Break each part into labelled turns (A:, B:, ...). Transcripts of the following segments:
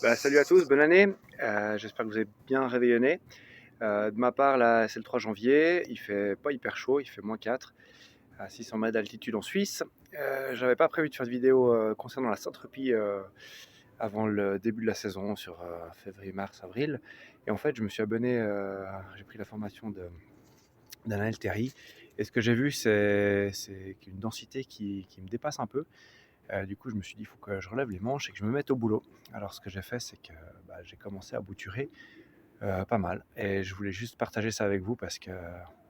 A: Salut à tous, bonne année. J'espère que vous êtes bien réveillonnés. De ma part, là, c'est le 3 janvier. Il fait pas hyper chaud, il fait -4 à 600 mètres d'altitude en Suisse. J'avais pas prévu de faire de vidéo concernant la Saint-Tropez avant le début de la saison sur février, mars, avril. Et en fait, je me suis abonné, j'ai pris la formation d'Alain Elteri. Et ce que j'ai vu, c'est une densité qui me dépasse un peu. Du coup, je me suis dit, il faut que je relève les manches et que je me mette au boulot. Alors, ce que j'ai fait, c'est que j'ai commencé à bouturer pas mal. Et je voulais juste partager ça avec vous parce que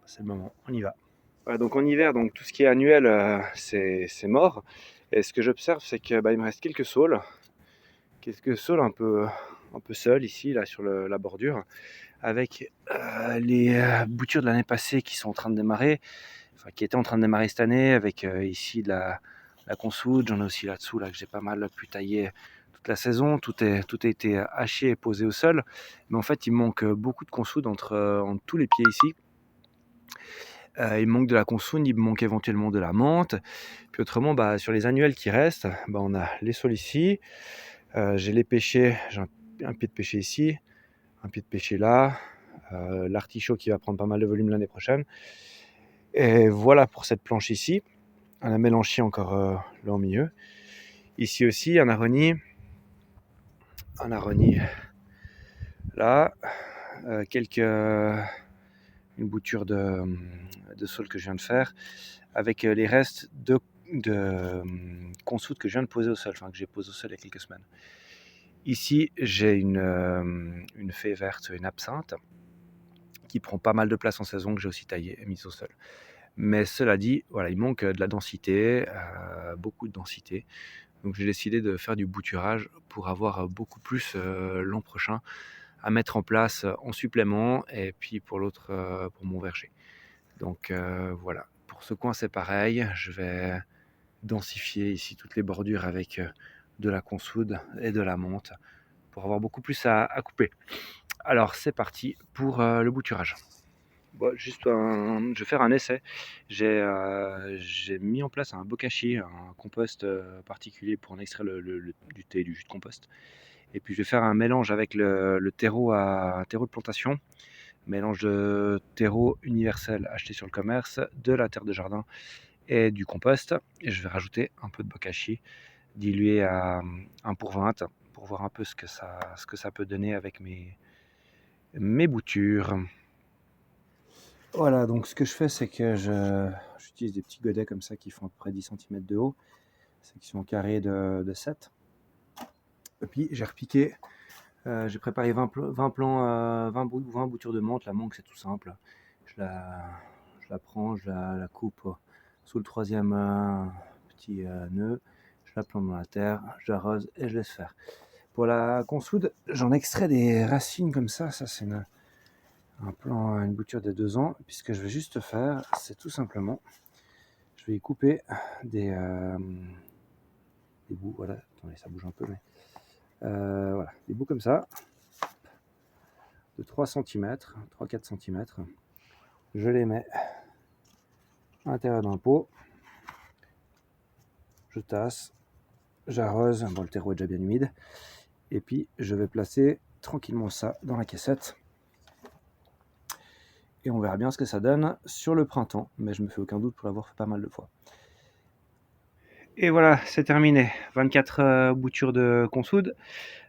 A: c'est le moment. On y va. Voilà, donc en hiver, donc tout ce qui est annuel, c'est mort. Et ce que j'observe, c'est que il me reste quelques saules un peu seuls ici, là, sur la bordure, avec les boutures de l'année passée qui sont en train de démarrer, enfin qui étaient en train de démarrer cette année, avec ici de la consoude. J'en ai aussi là-dessous, là, que j'ai pas mal pu tailler toute la saison. Tout a été haché et posé au sol. Mais en fait, il me manque beaucoup de consoude entre tous les pieds ici. Il me manque de la consoude, il me manque éventuellement de la menthe. Puis autrement, sur les annuels qui restent, on a les saules ici. J'ai les pêchers, j'ai un pied de pêcher ici, un pied de pêcher là. L'artichaut qui va prendre pas mal de volume l'année prochaine. Et voilà pour cette planche ici. Un mélanchier encore là au milieu. Ici aussi, un aronis là. Une bouture de saule que je viens de faire, avec les restes de consoude que je viens de poser au sol, enfin que j'ai posé au sol il y a quelques semaines. Ici, j'ai une fée verte, une absinthe, qui prend pas mal de place en saison, que j'ai aussi taillée et mise au sol. Mais cela dit, voilà, il manque de la densité, beaucoup de densité. Donc j'ai décidé de faire du bouturage pour avoir beaucoup plus l'an prochain à mettre en place en supplément, et puis pour l'autre, pour mon verger. Donc voilà, pour ce coin c'est pareil, je vais densifier ici toutes les bordures avec de la consoude et de la menthe pour avoir beaucoup plus à couper. Alors c'est parti pour le bouturage. Je vais faire un essai. J'ai mis en place un bokashi, un compost particulier pour en extraire du thé, du jus de compost. Et puis je vais faire un mélange avec le terreau terreau de plantation, mélange de terreau universel acheté sur le commerce, de la terre de jardin et du compost. Et je vais rajouter un peu de bokashi dilué à 1/20 pour voir un peu ce que ça peut donner avec mes boutures. Voilà, donc ce que je fais, c'est que j'utilise des petits godets comme ça qui font à peu près 10 cm de haut, section carrée de 7. Et puis j'ai repiqué, j'ai préparé 20 boutures de menthe. La menthe, c'est tout simple. Je la prends, je la coupe sous le troisième petit nœud, je la plante dans la terre, j'arrose et je laisse faire. Pour la consoude, j'en extrais des racines comme ça c'est une bouture de 2 ans. Puis ce que je vais juste faire, c'est tout simplement, je vais y couper des bouts, voilà, attendez, ça bouge un peu, mais voilà, des bouts comme ça, de 3 cm, 3-4 cm. Je les mets à l'intérieur d'un pot, je tasse, j'arrose, bon le terreau est déjà bien humide, et puis je vais placer tranquillement ça dans la caissette. Et on verra bien ce que ça donne sur le printemps, mais je me fais aucun doute pour l'avoir fait pas mal de fois. Et voilà, c'est terminé. 24 boutures de consoude,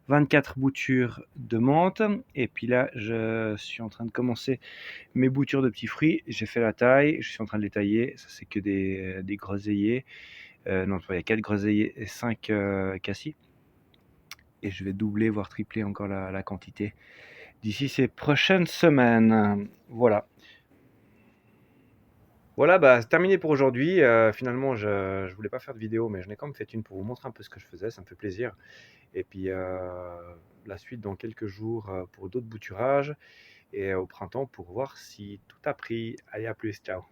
A: 24 boutures de menthe, et puis là, je suis en train de commencer mes boutures de petits fruits. J'ai fait la taille, je suis en train de les tailler. Ça, c'est que des groseilliers. Non, il y a 4 groseilliers et 5 cassis. Et je vais doubler, voire tripler encore la quantité d'ici ces prochaines semaines. Voilà. Voilà, c'est terminé pour aujourd'hui. Finalement, je voulais pas faire de vidéo, mais je n'ai quand même fait une pour vous montrer un peu ce que je faisais, ça me fait plaisir. Et puis la suite dans quelques jours pour d'autres bouturages, et au printemps pour voir si tout a pris. Allez, à plus, ciao.